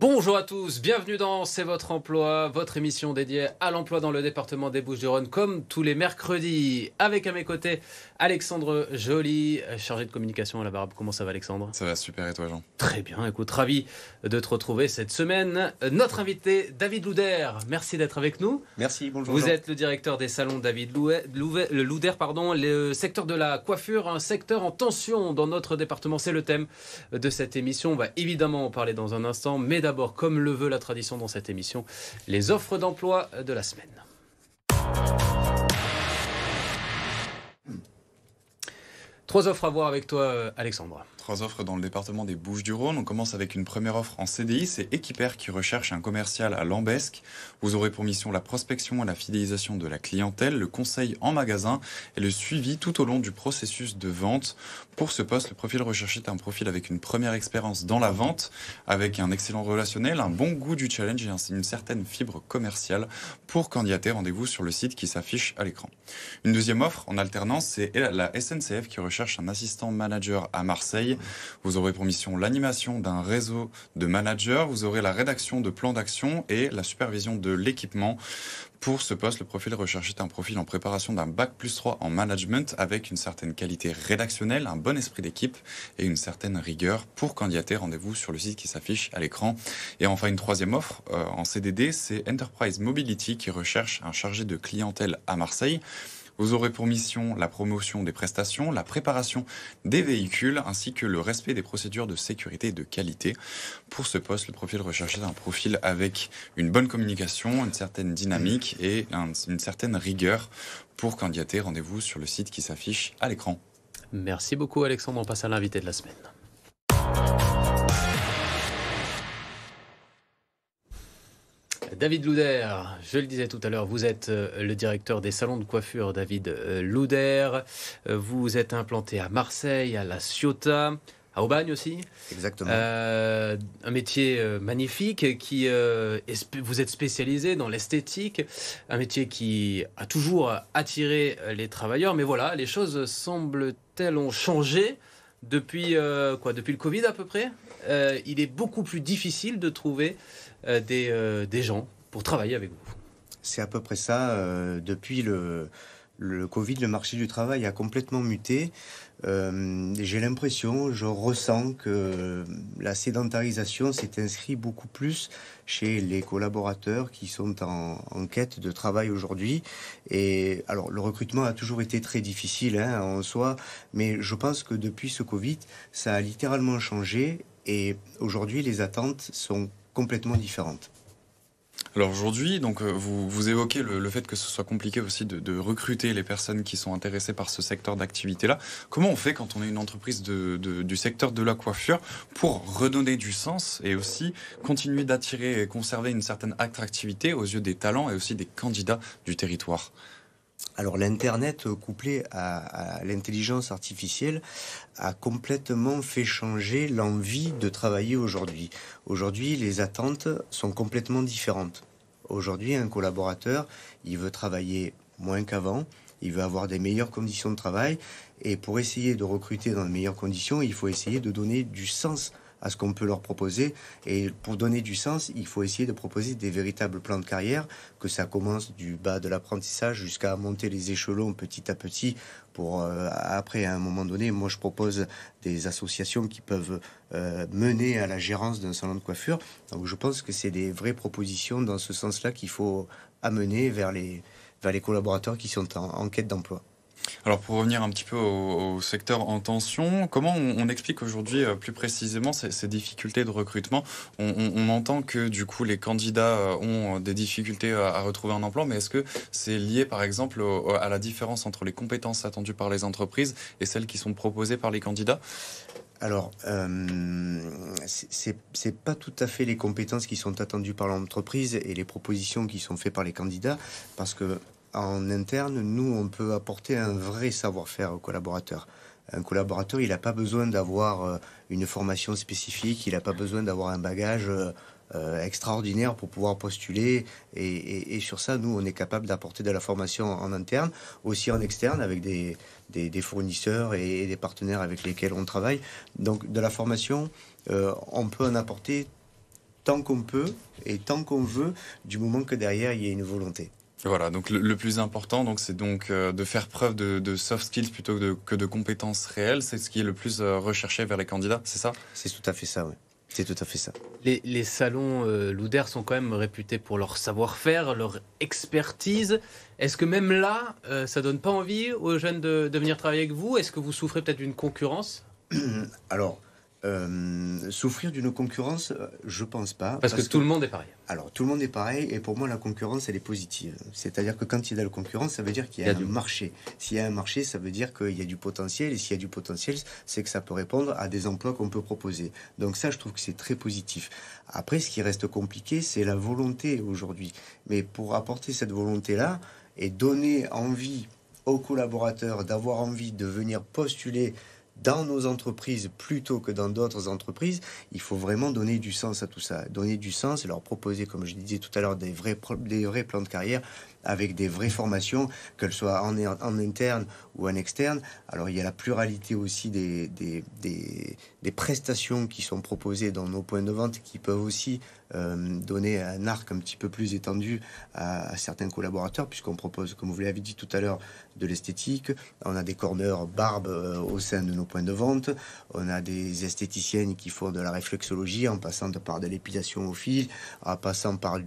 Bonjour à tous, bienvenue dans C'est votre emploi, votre émission dédiée à l'emploi dans le département des Bouches-du-Rhône, comme tous les mercredis. Avec à mes côtés, Alexandre Joly, chargé de communication à la Barbe. Comment ça va, Alexandre ? Ça va super, et toi, Jean ? Très bien, écoute, ravi de te retrouver cette semaine. Notre invité, David Louder, merci d'être avec nous. Merci, bonjour. Vous Jean. êtes le directeur des salons David Louder, le secteur de la coiffure, un secteur en tension dans notre département. C'est le thème de cette émission. On va évidemment en parler dans un instant, mais d'abord, comme le veut la tradition dans cette émission, les offres d'emploi de la semaine. Trois offres à voir avec toi, Alexandre. 3 offres dans le département des Bouches-du-Rhône. On commence avec une première offre en CDI. C'est Equiper qui recherche un commercial à Lambesc. Vous aurez pour mission la prospection et la fidélisation de la clientèle, le conseil en magasin et le suivi tout au long du processus de vente. Pour ce poste, le profil recherché est un profil avec une première expérience dans la vente, avec un excellent relationnel, un bon goût du challenge et une certaine fibre commerciale. Pour candidater, rendez-vous sur le site qui s'affiche à l'écran. Une deuxième offre en alternance, c'est la SNCF qui recherche un assistant manager à Marseille. Vous aurez pour mission l'animation d'un réseau de managers, vous aurez la rédaction de plans d'action et la supervision de l'équipement. Pour ce poste, le profil recherché est un profil en préparation d'un bac+3 en management avec une certaine qualité rédactionnelle, un bon esprit d'équipe et une certaine rigueur. Pour candidater, rendez-vous sur le site qui s'affiche à l'écran. Et enfin, une troisième offre en CDD, c'est Enterprise Mobility qui recherche un chargé de clientèle à Marseille. Vous aurez pour mission la promotion des prestations, la préparation des véhicules, ainsi que le respect des procédures de sécurité et de qualité. Pour ce poste, le profil recherché est un profil avec une bonne communication, une certaine dynamique et une certaine rigueur. Pour candidater, rendez-vous sur le site qui s'affiche à l'écran. Merci beaucoup, Alexandre. On passe à l'invité de la semaine. David Louder, je le disais tout à l'heure, vous êtes le directeur des salons de coiffure David Louder. Vous êtes implanté à Marseille, à La Ciotat, à Aubagne aussi. Exactement. Un métier magnifique qui vous êtes spécialisé dans l'esthétique, un métier qui a toujours attiré les travailleurs. Mais voilà, les choses semblent-elles ont changé depuis depuis le Covid à peu près. Il est beaucoup plus difficile de trouver des gens pour travailler avec vous. C'est à peu près ça. Depuis le Covid, le marché du travail a complètement muté. J'ai l'impression, je ressens que la sédentarisation s'est inscrite beaucoup plus chez les collaborateurs qui sont en quête de travail aujourd'hui. Et alors, le recrutement a toujours été très difficile en soi, mais je pense que depuis ce Covid, ça a littéralement changé et aujourd'hui, les attentes sont complètement différentes. Alors aujourd'hui, donc vous évoquez le fait que ce soit compliqué aussi de recruter les personnes qui sont intéressées par ce secteur d'activité-là. Comment on fait quand on est une entreprise du secteur de la coiffure pour redonner du sens et aussi continuer d'attirer et conserver une certaine attractivité aux yeux des talents et aussi des candidats du territoire ? Alors l'Internet couplé à l'intelligence artificielle a complètement fait changer l'envie de travailler aujourd'hui. Aujourd'hui, les attentes sont complètement différentes. Aujourd'hui, un collaborateur, il veut travailler moins qu'avant, il veut avoir des meilleures conditions de travail et pour essayer de recruter dans de meilleures conditions, il faut essayer de donner du sens à ce qu'on peut leur proposer. Et pour donner du sens, il faut essayer de proposer des véritables plans de carrière, que ça commence du bas de l'apprentissage jusqu'à monter les échelons petit à petit pour après, à un moment donné, moi je propose des associations qui peuvent mener à la gérance d'un salon de coiffure. Donc je pense que c'est des vraies propositions dans ce sens-là qu'il faut amener vers les collaborateurs qui sont en quête d'emploi. Alors pour revenir un petit peu au secteur en tension, comment on explique aujourd'hui plus précisément ces difficultés de recrutement ? On entend que du coup les candidats ont des difficultés à retrouver un emploi, mais est-ce que c'est lié par exemple à la différence entre les compétences attendues par les entreprises et celles qui sont proposées par les candidats ? Alors, c'est pas tout à fait les compétences qui sont attendues par l'entreprise et les propositions qui sont faites par les candidats, parce que en interne, nous, on peut apporter un vrai savoir-faire aux collaborateurs. Un collaborateur, il n'a pas besoin d'avoir une formation spécifique, il n'a pas besoin d'avoir un bagage extraordinaire pour pouvoir postuler. Et sur ça, nous, on est capable d'apporter de la formation en interne, aussi en externe, avec des fournisseurs et des partenaires avec lesquels on travaille. Donc, de la formation, on peut en apporter tant qu'on peut et tant qu'on veut, du moment que derrière, il y a une volonté. Voilà, donc le plus important, donc, c'est donc de faire preuve de soft skills plutôt que de compétences réelles. C'est ce qui est le plus recherché vers les candidats, c'est ça? C'est tout à fait ça, oui. C'est tout à fait ça. Les salons Louder sont quand même réputés pour leur savoir-faire, leur expertise. Est-ce que même là, ça donne pas envie aux jeunes de venir travailler avec vous? Est-ce que vous souffrez peut-être d'une concurrence? Alors, souffrir d'une concurrence, je pense pas. Parce que tout le monde est pareil. Alors, tout le monde est pareil, et pour moi, la concurrence, elle est positive. C'est-à-dire que quand il y a de la concurrence, ça veut dire qu'il y a un marché. S'il y a un marché, ça veut dire qu'il y a du potentiel, et s'il y a du potentiel, c'est que ça peut répondre à des emplois qu'on peut proposer. Donc ça, je trouve que c'est très positif. Après, ce qui reste compliqué, c'est la volonté aujourd'hui. Mais pour apporter cette volonté-là, et donner envie aux collaborateurs d'avoir envie de venir postuler dans nos entreprises plutôt que dans d'autres entreprises, il faut vraiment donner du sens à tout ça. Donner du sens et leur proposer, comme je disais tout à l'heure, des vrais plans de carrière avec des vraies formations, qu'elles soient en interne ou en externe. Alors il y a la pluralité aussi des prestations qui sont proposées dans nos points de vente qui peuvent aussi donner un arc un petit peu plus étendu à certains collaborateurs, puisqu'on propose, comme vous l'avez dit tout à l'heure, de l'esthétique. On a des corners barbe au sein de nos points de vente. On a des esthéticiennes qui font de la réflexologie en passant par de l'épilation au fil, en passant par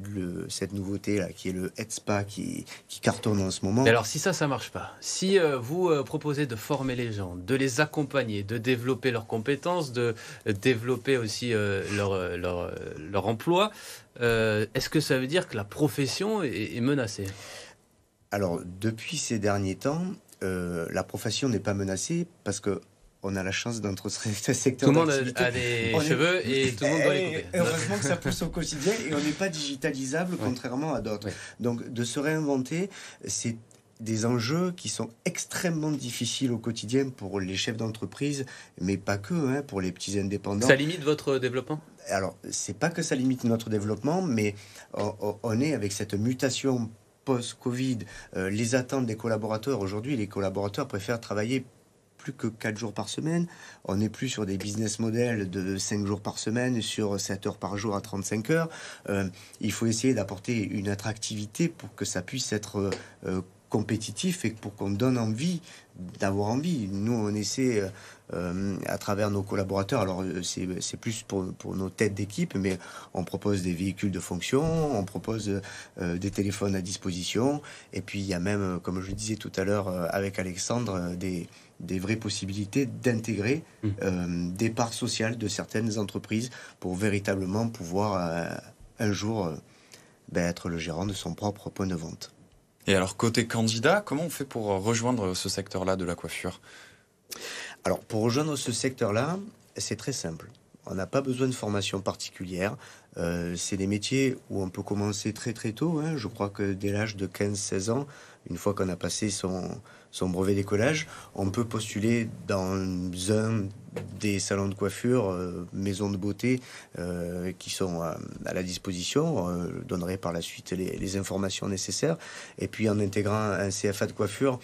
cette nouveauté là qui est le head spa qui cartonne en ce moment. Mais alors si ça marche pas, si vous proposez de former les gens, de les accompagner, de développer leurs compétences, de développer aussi leur emploi, est-ce que ça veut dire que la profession est menacée? Alors, depuis ces derniers temps, la profession n'est pas menacée parce que on a la chance d'être ce secteur d'activité. Tout le monde a des cheveux et tout le monde doit les couper. Heureusement que ça pousse au quotidien et on n'est pas digitalisable contrairement à d'autres. Donc, de se réinventer, c'est des enjeux qui sont extrêmement difficiles au quotidien pour les chefs d'entreprise, mais pas que, pour les petits indépendants. Ça limite votre développement ? Alors, c'est pas que ça limite notre développement, mais on est avec cette mutation post-Covid, les attentes des collaborateurs. Aujourd'hui, les collaborateurs préfèrent travailler plus que 4 jours par semaine. On n'est plus sur des business models de 5 jours par semaine, sur 7 heures par jour à 35 heures. Il faut essayer d'apporter une attractivité pour que ça puisse être compétitif et pour qu'on donne envie d'avoir envie. Nous, on essaie à travers nos collaborateurs, alors c'est plus pour nos têtes d'équipe, mais on propose des véhicules de fonction, on propose des téléphones à disposition, et puis il y a même, comme je le disais tout à l'heure avec Alexandre, des vraies possibilités d'intégrer des parts sociales de certaines entreprises pour véritablement pouvoir un jour être le gérant de son propre point de vente. Et alors, côté candidat, comment on fait pour rejoindre ce secteur-là de la coiffure ? Alors, pour rejoindre ce secteur-là, c'est très simple. On n'a pas besoin de formation particulière. C'est des métiers où on peut commencer très très tôt. Je crois que dès l'âge de 15-16 ans, une fois qu'on a passé son brevet d'écolage, on peut postuler dans un des salons de coiffure, maisons de beauté qui sont à la disposition. Je donnerai par la suite les informations nécessaires. Et puis en intégrant un CFA de coiffure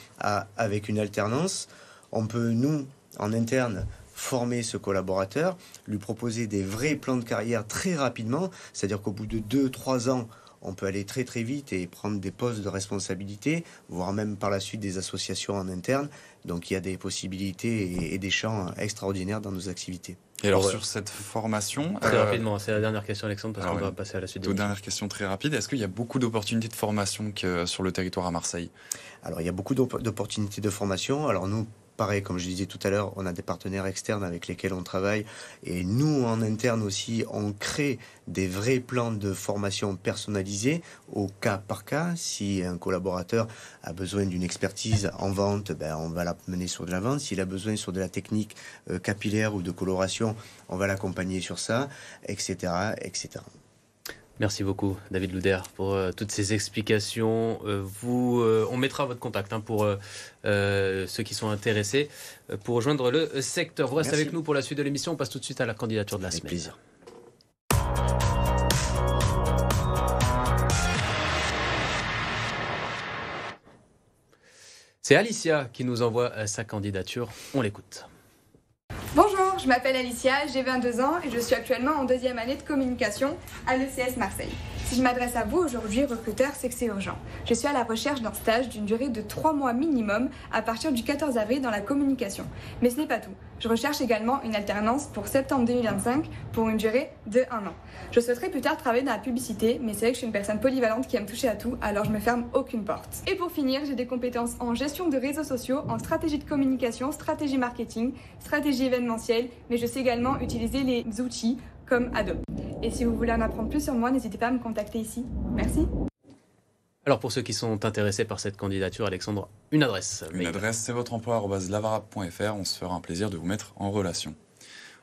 avec une alternance, on peut, nous, en interne, former ce collaborateur, lui proposer des vrais plans de carrière très rapidement, c'est-à-dire qu'au bout de 2-3 ans, on peut aller très très vite et prendre des postes de responsabilité, voire même par la suite des associations en interne. Donc il y a des possibilités et des champs extraordinaires dans nos activités. Et alors sur cette formation... Très rapidement, c'est la dernière question Alexandre, parce qu'on va passer à la suite. Toute dernière question très rapide, est-ce qu'il y a beaucoup d'opportunités de formation sur le territoire à Marseille ? Alors il y a beaucoup d'opportunités de formation. Alors nous, pareil, comme je disais tout à l'heure, on a des partenaires externes avec lesquels on travaille. Et nous, en interne aussi, on crée des vrais plans de formation personnalisés au cas par cas. Si un collaborateur a besoin d'une expertise en vente, on va la mener sur de la vente. S'il a besoin sur de la technique capillaire ou de coloration, on va l'accompagner sur ça, etc., etc. Merci beaucoup, David Louder, pour toutes ces explications. On mettra votre contact pour ceux qui sont intéressés pour rejoindre le secteur. Vous restez avec nous pour la suite de l'émission. On passe tout de suite à la candidature de la semaine. Plaisir. C'est Alicia qui nous envoie sa candidature. On l'écoute. Bonjour, je m'appelle Alicia, j'ai 22 ans et je suis actuellement en 2e année de communication à l'ECS Marseille. Si je m'adresse à vous aujourd'hui, recruteur, c'est que c'est urgent. Je suis à la recherche d'un stage d'une durée de 3 mois minimum à partir du 14 avril dans la communication. Mais ce n'est pas tout. Je recherche également une alternance pour septembre 2025 pour une durée de 1 an. Je souhaiterais plus tard travailler dans la publicité, mais c'est vrai que je suis une personne polyvalente qui aime toucher à tout, alors je me ferme aucune porte. Et pour finir, j'ai des compétences en gestion de réseaux sociaux, en stratégie de communication, stratégie marketing, stratégie événementielle, mais je sais également utiliser les outils comme Adobe. Et si vous voulez en apprendre plus sur moi, n'hésitez pas à me contacter ici. Merci. Alors pour ceux qui sont intéressés par cette candidature, Alexandre, une adresse. Une adresse, c'est votreemploi@lavarab.fr. On se fera un plaisir de vous mettre en relation.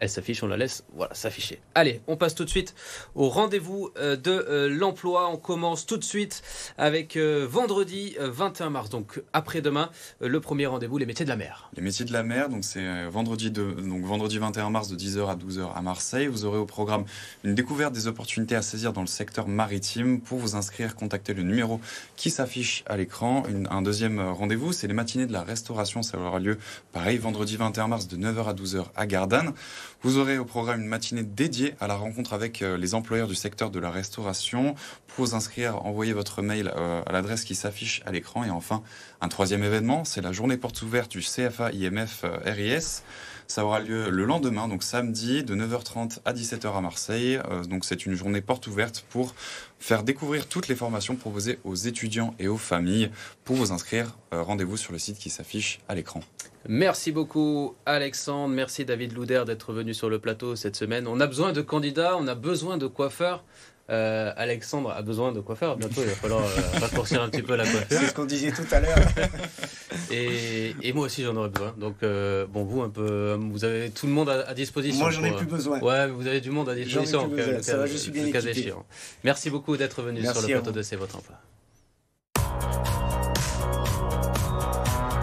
Elle s'affiche, on la laisse s'afficher. Allez, on passe tout de suite au rendez-vous de l'emploi. On commence tout de suite avec vendredi 21 mars, donc après-demain, le premier rendez-vous, les métiers de la mer. Les métiers de la mer, donc c'est vendredi 21 mars de 10h à 12h à Marseille. Vous aurez au programme une découverte des opportunités à saisir dans le secteur maritime. Pour vous inscrire, contactez le numéro qui s'affiche à l'écran. Un deuxième rendez-vous, c'est les matinées de la restauration. Ça aura lieu, pareil, vendredi 21 mars de 9h à 12h à Gardanne. Vous aurez au programme une matinée dédiée à la rencontre avec les employeurs du secteur de la restauration. Pour vous inscrire, envoyez votre mail à l'adresse qui s'affiche à l'écran. Et enfin, un troisième événement, c'est la journée porte ouverte du CFA IMF RIS. Ça aura lieu le lendemain, donc samedi, de 9h30 à 17h à Marseille. Donc c'est une journée porte ouverte pour faire découvrir toutes les formations proposées aux étudiants et aux familles. Pour vous inscrire, rendez-vous sur le site qui s'affiche à l'écran. Merci beaucoup Alexandre, merci David Louder d'être venu sur le plateau cette semaine. On a besoin de candidats, on a besoin de coiffeurs. Alexandre a besoin de coiffeurs. Bientôt, il va falloir raccourcir un petit peu la coiffure. C'est ce qu'on disait tout à l'heure. et moi aussi, j'en aurais besoin. Donc, bon, vous avez tout le monde à disposition. Moi, j'en ai plus besoin. Ouais, vous avez du monde à disposition. Ça va, je suis bien équipé. Merci beaucoup d'être venu sur le plateau de C'est votre emploi.